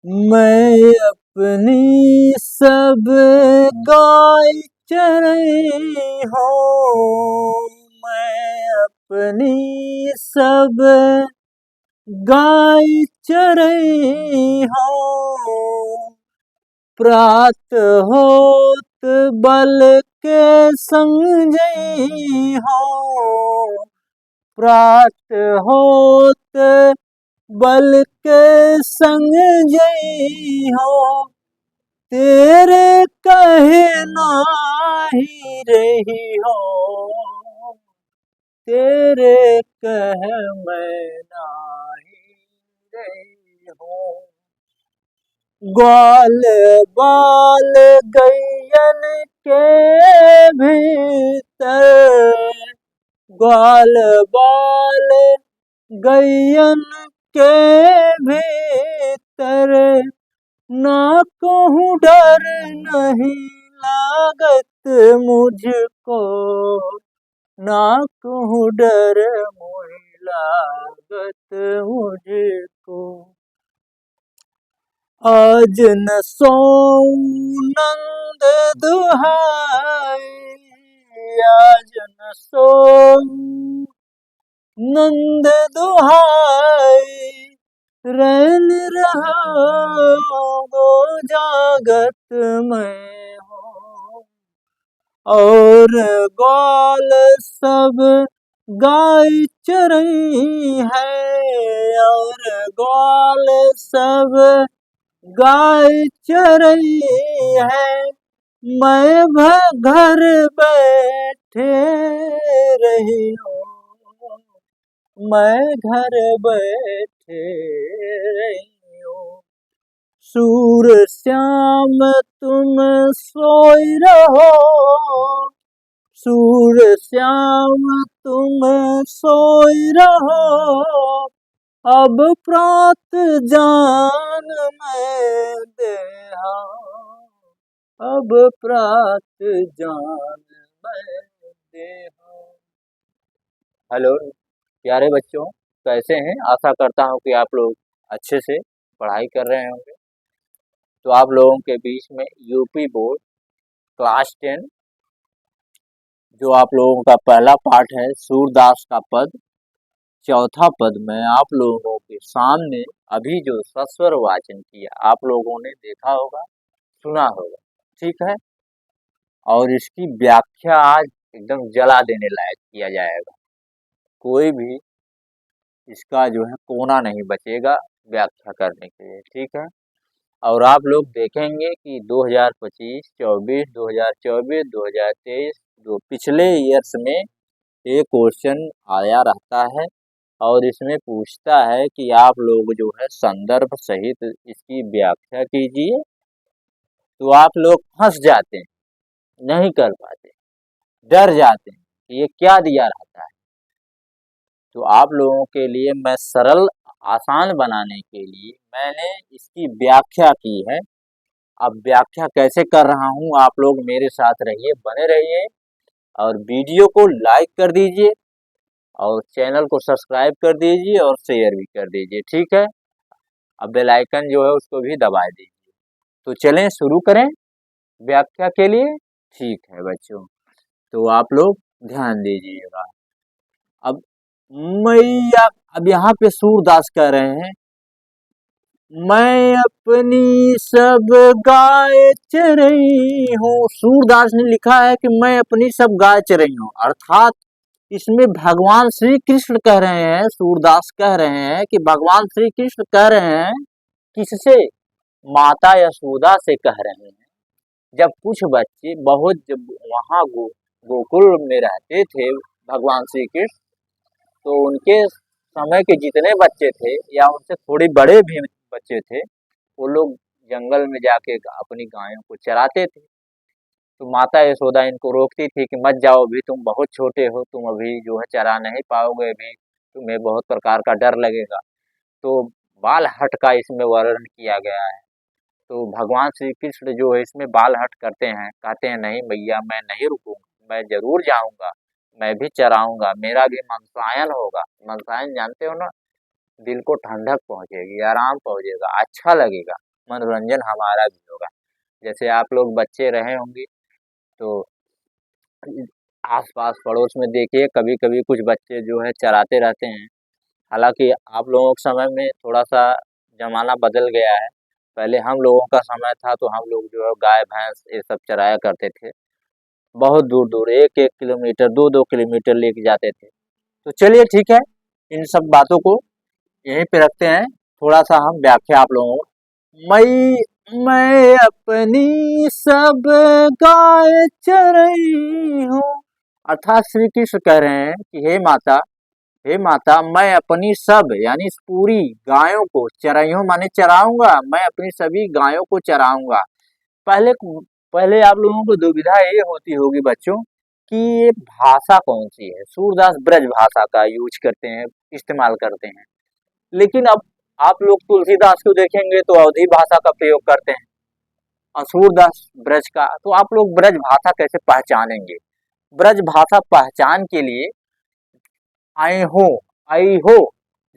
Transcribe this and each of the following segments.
मैं अपनी सब गाय चरई हूँ, मैं अपनी सब गाय चरई हूँ। प्रात होत बल के संग जई हूँ, प्रात होत बल के संग जई हो। तेरे कहे नाही रही हो, तेरे कह मैं नाही रही हो। ग्वाल बाल गैयन के भीतर, ग्वाल बाल गैयन के भीतर, ना कहूँ डर नहीं लागत मुझको, ना कहूँ डर मोहि लागत मुझको। आज न सोऊं नंद दुहाई, आज न सोऊं नंद दुहाई, रैन रहो दो जागत मैं हूँ। और ग्वाल सब गाय चरई है, और ग्वाल सब गाय चरई है। मैं घर बैठे रही हूँ, मैं घर बैठे रही हूँ। सूर श्याम तुम सोई रहो, सूर श्याम तुम सोई रहो। अब प्रात जान मैं देहा, अब प्रात जान मैं देहा। हेलो प्यारे बच्चों, कैसे हैं? आशा करता हूँ कि आप लोग अच्छे से पढ़ाई कर रहे होंगे। तो आप लोगों के बीच में यूपी बोर्ड क्लास 10 जो आप लोगों का पहला पाठ है सूरदास का पद, चौथा पद में आप लोगों के सामने अभी जो सस्वर वाचन किया आप लोगों ने देखा होगा, सुना होगा, ठीक है। और इसकी व्याख्या आज एकदम जला देने लायक किया जाएगा। कोई भी इसका जो है कोना नहीं बचेगा व्याख्या करने के लिए, ठीक है। और आप लोग देखेंगे कि 2025, 24, 2024, 2023 जो पिछले ईयर्स में ये क्वेश्चन आया रहता है और इसमें पूछता है कि आप लोग जो है संदर्भ सहित इसकी व्याख्या कीजिए। तो आप लोग फंस जाते हैं, नहीं कर पाते, डर जाते हैं कि ये क्या दिया रहता है। तो आप लोगों के लिए मैं सरल आसान बनाने के लिए मैंने इसकी व्याख्या की है। अब व्याख्या कैसे कर रहा हूँ आप लोग मेरे साथ रहिए, बने रहिए और वीडियो को लाइक कर दीजिए और चैनल को सब्सक्राइब कर दीजिए और शेयर भी कर दीजिए, ठीक है। अब बेल आइकन जो है उसको भी दबा दीजिए। तो चलें शुरू करें व्याख्या के लिए, ठीक है बच्चों। तो आप लोग ध्यान दीजिएगा। अब मैया, अब यहाँ पे सूरदास कह रहे हैं मैं अपनी सब गाय चरई हूँ। सूरदास ने लिखा है कि मैं अपनी सब गाय चरई हूँ, अर्थात इसमें भगवान श्री कृष्ण कह रहे हैं, सूरदास कह रहे हैं कि भगवान श्री कृष्ण कह रहे हैं किससे? माता यशोदा से कह रहे हैं। जब कुछ बच्चे बहुत जब वहाँ गोकुल में रहते थे भगवान श्री कृष्ण, तो उनके समय के जितने बच्चे थे या उनसे थोड़े बड़े भी बच्चे थे, वो लोग जंगल में जाके अपनी गायों को चराते थे। तो माता यशोदा इनको रोकती थी कि मत जाओ, अभी तुम बहुत छोटे हो, तुम अभी जो है चरा नहीं पाओगे, अभी तुम्हें बहुत प्रकार का डर लगेगा। तो बाल हट का इसमें वर्णन किया गया है। तो भगवान श्री कृष्ण जो है इसमें बाल हट करते हैं, कहते हैं नहीं भैया मैं नहीं रुकूंगा, मैं जरूर जाऊंगा, मैं भी चराऊंगा, मेरा भी मनसायन होगा। मनसायन जानते हो ना, दिल को ठंडक पहुंचेगी, आराम पहुंचेगा, अच्छा लगेगा। मनोरंजन हमारा भी होगा। जैसे आप लोग बच्चे रहे होंगे तो आस-पास पड़ोस में देखिए कभी-कभी कुछ बच्चे जो है चराते रहते हैं। हालाँकि आप लोगों के समय में थोड़ा-सा ज़माना बदल गया है। पहले हम लोगों का समय था तो हम लोग जो है गाय-भैंस ये सब चराया करते थे। बहुत दूर-दूर 1-1 किलोमीटर, 2-2 किलोमीटर लेके जाते थे। तो चलिए ठीक है, इन सब बातों को यहीं पे रखते हैं। थोड़ा-सा हम व्याख्या आप लोगों को मैं अपनी सब गाय चरई हूँ। अर्थात श्री कृष्ण कह रहे हैं कि हे माता मैं अपनी सब यानी इस पूरी गायों को चरई हूँ माने चराऊंगा, मैं अपनी सभी गायों को चराऊंगा। पहले पहले आप लोगों को दुविधा ये होती होगी बच्चों कि ये भाषा कौन सी है। सूरदास ब्रज भाषा का यूज करते हैं, इस्तेमाल करते हैं। लेकिन अब आप लोग तुलसीदास को देखेंगे तो अवधी भाषा का प्रयोग करते हैं और सूरदास ब्रज का। तो आप लोग ब्रज भाषा कैसे पहचानेंगे? ब्रज भाषा पहचान के लिए आए हो आई हो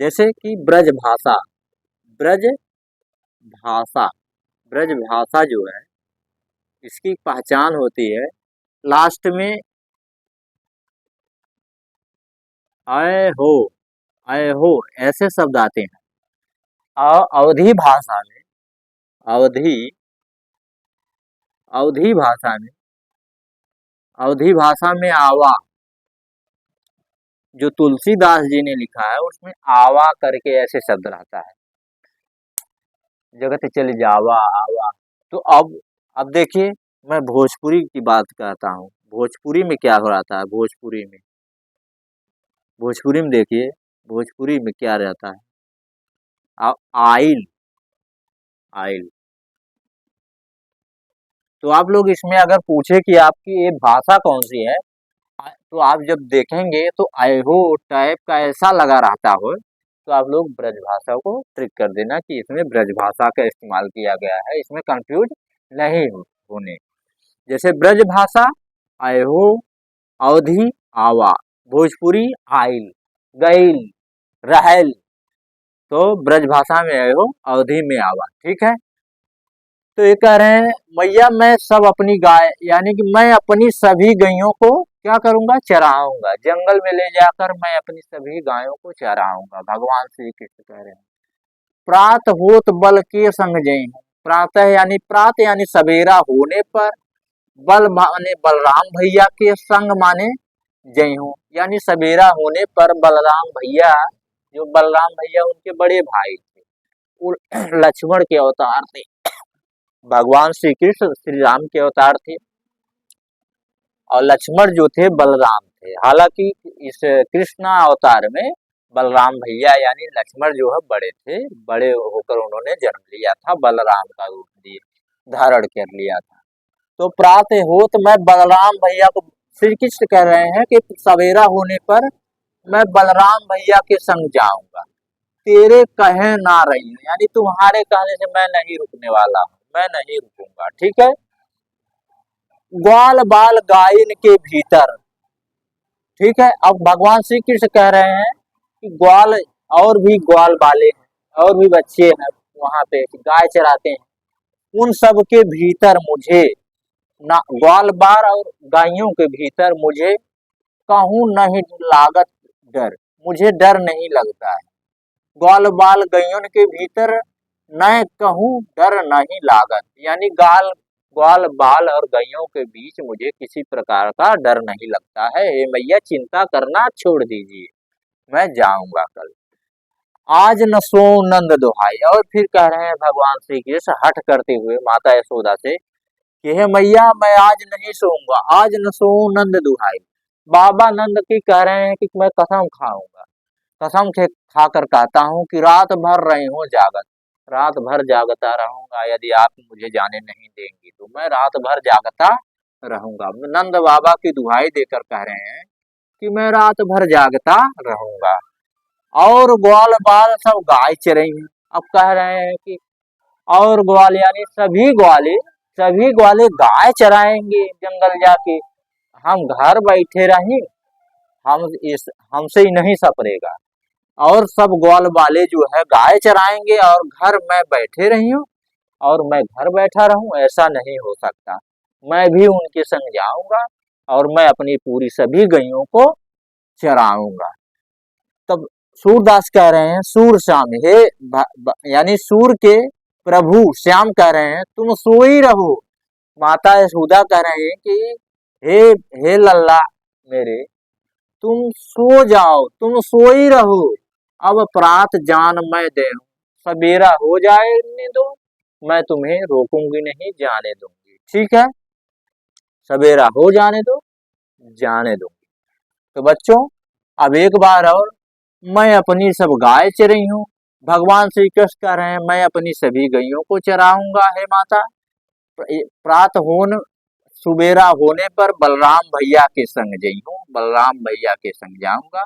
जैसे कि ब्रज भाषा ब्रज भाषा जो है इसकी पहचान होती है लास्ट में आए हो ऐसे शब्द आते हैं। अवधी भाषा में अवधी अवधी भाषा में अवधी भाषा में आवा जो तुलसीदास जी ने लिखा है उसमें आवा करके ऐसे शब्द रहता है। जगत चल जावा आवा। तो अब देखिए मैं भोजपुरी की बात करता हूँ। भोजपुरी में क्या हो रहा था? भोजपुरी में देखिए भोजपुरी में क्या रहता है? आइल आइल। तो आप लोग इसमें अगर पूछे कि आपकी ये भाषा कौन सी है तो आप जब देखेंगे तो आयहो टाइप का ऐसा लगा रहता हो तो आप लोग ब्रज भाषा को ट्रिक कर देना कि इसमें ब्रज भाषा का इस्तेमाल किया गया है, इसमें कंफ्यूज नहीं होने। जैसे ब्रज भाषा आयहो, अवधी आवा, भोजपुरी आइल, गईल, रहल। तो ब्रज भाषा में आयहो, अवधी में आवा। ठीक है। तो ये कह रहे हैं मैया मैं सब अपनी गाय यानी कि मैं अपनी सभी गैयों को क्या करूंगा? चराऊंगा। जंगल में ले जाकर मैं अपनी सभी गायों को चराऊंगा। भगवान श्री कृष्ण कह रहे हैं प्रात होत बल के संग जई हूँ। प्रात यानी सवेरा होने पर, बल माने बलराम भैया के संग माने जई हूँ यानी सवेरा होने पर बलराम भैया जो बलराम भैया उनके बड़े भाई थे, लक्ष्मण के अवतार थे। भगवान श्री कृष्ण श्री राम के अवतार थे और लक्ष्मण जो थे बलराम थे। हालांकि इस कृष्ण अवतार में बलराम भैया यानी लक्ष्मण जो है बड़े थे, बड़े होकर उन्होंने जन्म लिया था, बलराम का रूप दिए धारण कर लिया था। तो प्रातः होत मैं बलराम भैया को श्री कृष्ण कह रहे हैं कि सवेरा होने पर मैं बलराम भैया के संग जाऊंगा। तेरे कहे ना रही यानी तुम्हारे कहने से मैं नहीं रुकने वाला हूँ, मैं नहीं रुकूंगा। ठीक है। ग्वाल बाल गायन के भीतर। ठीक है। अब भगवान श्री कृष्ण कह रहे हैं कि ग्वाल और भी ग्वाल बाले हैं और भी बच्चे हैं वहां पे गाय चराते हैं। उन सब के भीतर मुझे ना ग्वाल बार और गायों के भीतर मुझे कहूं नहीं लागत डर, मुझे डर नहीं लगता है। ग्वाल बाल गैयों के भीतर न कहूं डर नहीं लागत यानी ग्वाल बाल और गैयों के बीच मुझे किसी प्रकार का डर नहीं लगता है। हे मैया चिंता करना छोड़ दीजिए, मैं जाऊंगा कल। आज न सो नंद दुहाई। और फिर कह रहे हैं भगवान श्री कृष्ण हठ करते हुए माता यशोदा से कि हे मैया मैं आज नहीं सोऊंगा, आज न सो नंद दुहाई। बाबा नंद की कह रहे हैं कि मैं कसम खाऊंगा, कसम खाकर कहता हूँ कि रात भर रही हूँ जागत, रात भर जागता रहूंगा। यदि आप मुझे जाने नहीं देंगी तो मैं रात भर जागता रहूंगा। नंद बाबा की दुहाई देकर कह रहे हैं कि मैं रात भर जागता रहूंगा। और ग्वाल बाल सब गाय चरई हैं। अब कह रहे हैं कि और ग्वाल यानी सभी ग्वाले गाय चराएंगे जंगल जाके, हम घर बैठे रहें, हमसे ही नहीं सपरेगा। और सब ग्वाल वाले जो है गाय चराएंगे और घर में बैठे रही हूँ। और मैं घर बैठा रहूं, ऐसा नहीं हो सकता। मैं भी उनके संग जाऊंगा और मैं अपनी पूरी सभी गैयों को चराऊंगा। तब सूरदास कह रहे हैं, सूर श्याम हे यानी सूर के प्रभु श्याम कह रहे हैं तुम सोई रहो। माता यशोदा कह रहे हैं कि हे हे लल्ला मेरे, तुम सो जाओ, तुम सोई रहो। अब प्रात जान मैं दे, सवेरा हो जाने दो, मैं तुम्हें रोकूंगी नहीं, जाने दूंगी। ठीक है, सवेरा हो जाने दो, जाने दूंगी। तो बच्चों, अब एक बार और, मैं अपनी सब गाय चरी हूँ। भगवान श्री कृष्ण कह रहे हैं मैं अपनी सभी गैयों को चराऊंगा हे माता। प्रात होन सुबेरा होने पर बलराम भैया के संग जई हूँ, बलराम भैया के संग जाऊंगा।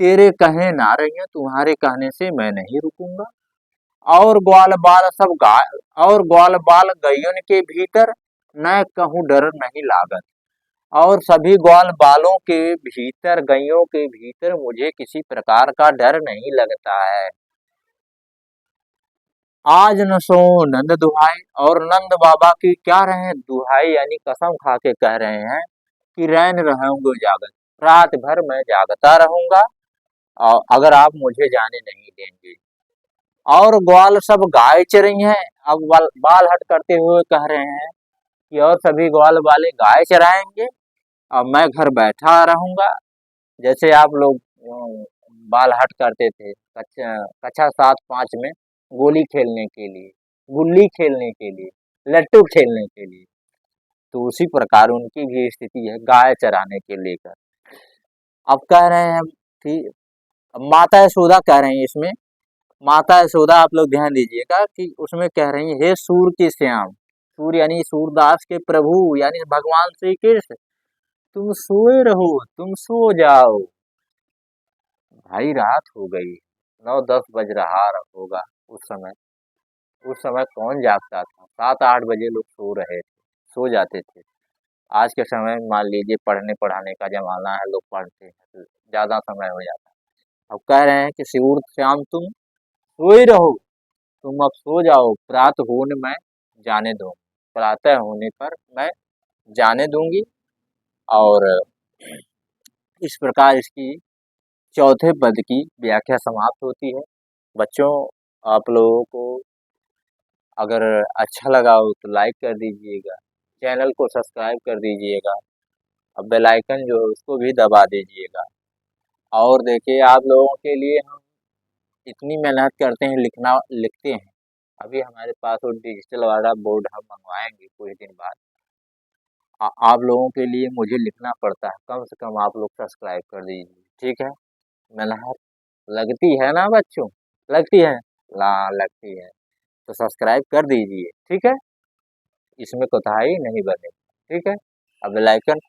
तेरे कहे ना रही, तुम्हारे कहने से मैं नहीं रुकूंगा। और ग्वाल बाल सब गाय, और ग्वाल बाल गैयन के भीतर न कहूँ डर नहीं लागत। और सभी ग्वाल बालों के भीतर, गैयों के भीतर मुझे किसी प्रकार का डर नहीं लगता है। आज न सो नंद दुहाई, और नंद बाबा की क्या रहे दुहाई, यानी कसम खा के कह रहे हैं कि रैन रहूंगा जागत, रात भर मैं जागता रहूंगा और अगर आप मुझे जाने नहीं देंगे। और ग्वाल सब गाय चरी हैं। अब बाल हट करते हुए कह रहे हैं कि और सभी ग्वाल वाले गाय चराएंगे और मैं घर बैठा रहूंगा। जैसे आप लोग बाल हट करते थे कक्षा कक्षा 7-5 में गोली खेलने के लिए, गुल्ली खेलने के लिए, लट्टू खेलने के लिए, तो उसी प्रकार उनकी भी स्थिति है गाय चराने के लेकर। अब कह रहे हैं कि माता यशोदा कह रही है इसमें, माता यशोदा आप लोग ध्यान दीजिएगा कि उसमें कह रही है हे सूर के श्याम, सूर यानी सूरदास के प्रभु यानी भगवान श्री कृष्ण, तुम सोए रहो, तुम सो जाओ। भाई रात हो गई, 9-10 बज रहा होगा उस समय कौन जागता था? 7-8 बजे लोग सो रहे थे, सो जाते थे। आज के समय में मान लीजिए पढ़ने पढ़ाने का जमाना है, लोग पढ़ते हैं तो ज्यादा समय हो जाता है। अब कह रहे हैं कि सूर श्याम तुम सोए रहो, तुम अब सो जाओ, प्रात होने में जाने दो, प्रातः होने पर मैं जाने दूंगी। और इस प्रकार इसकी चौथे पद की व्याख्या समाप्त होती है। बच्चों, आप लोगों को अगर अच्छा लगा हो तो लाइक कर दीजिएगा, चैनल को सब्सक्राइब कर दीजिएगा और बेल आइकन जो है उसको भी दबा दीजिएगा। और देखिए, आप लोगों के लिए हम इतनी मेहनत करते हैं, लिखते हैं। अभी हमारे पास वो डिजिटल वाला बोर्ड हम मंगवाएंगे कुछ दिन बाद। आप लोगों के लिए मुझे लिखना पड़ता है, कम से कम आप लोग सब्सक्राइब कर दीजिए। ठीक है, मेहनत लगती है ना बच्चों, लगती है, ला लगती है, तो सब्सक्राइब कर दीजिए। ठीक है, इसमें कोताही नहीं बनेगी। ठीक है, अब बेल आइकन।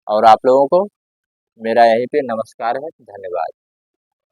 और आप लोगों को मेरा यहीं पे नमस्कार है, धन्यवाद।